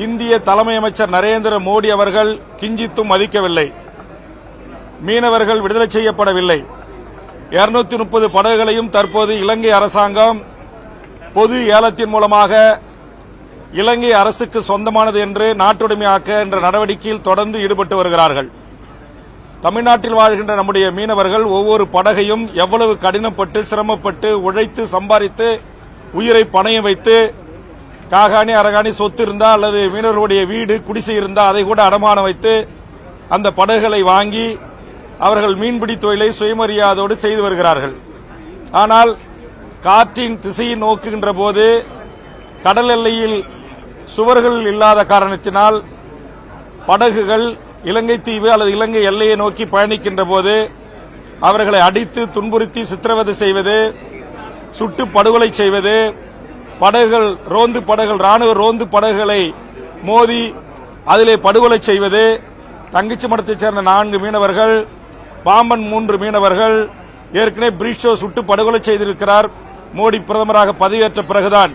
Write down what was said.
இந்திய தலைமை அமைச்சர் நரேந்திர மோடி அவர்கள் கிஞ்சித்தும் மதிக்கவில்லை. மீனவர்கள் விடுதலை செய்யப்படவில்லை. 230 படகுகளையும் தற்போது இலங்கை அரசாங்கம் பொது ஏலத்தின் மூலமாக இலங்கை அரசுக்கு சொந்தமானது என்று நாட்டுடைமையாக்க என்ற நடவடிக்கையில் தொடர்ந்து ஈடுபட்டு வருகிறார்கள். தமிழ்நாட்டில் வாழ்கின்ற நம்முடைய மீனவர்கள் ஒவ்வொரு படகையும் எவ்வளவு கடினப்பட்டு சிரமப்பட்டு உழைத்து சம்பாதித்து உயிரை பணயம் வைத்து காகாணி அரகாணி சொத்து இருந்தா அல்லது மீனவர்களுடைய வீடு குடிசை இருந்தா அதை கூட அடமானம் வைத்து அந்த படகுகளை வாங்கி அவர்கள் மீன்பிடி தொழிலை சுயமரியாதையோடு செய்து வருகிறார்கள். ஆனால் காற்றின் திசையை நோக்குகின்ற போது கடல் எல்லையில் சுவர்கள் இல்லாத காரணத்தினால் படகுகள் இலங்கை தீவு அல்லது இலங்கை எல்லையை நோக்கி பயணிக்கின்ற போது அவர்களை அடித்து துன்புறுத்தி சித்திரவதை செய்வது, சுட்டு படுகொலை செய்வது, படகுகள் ரோந்து படகுகள் ராணுவ ரோந்து படகுகளை மோதி அதிலே படுகொலை செய்வது, தங்கச்சி மடத்தைச் சேர்ந்த 4 மீனவர்கள், பாம்பன் 3 மீனவர்கள் ஏற்கனவே பிரீஷோ சுட்டு படுகொலை செய்திருக்கிறார். மோடி பிரதமராக பதவியேற்ற பிறகுதான்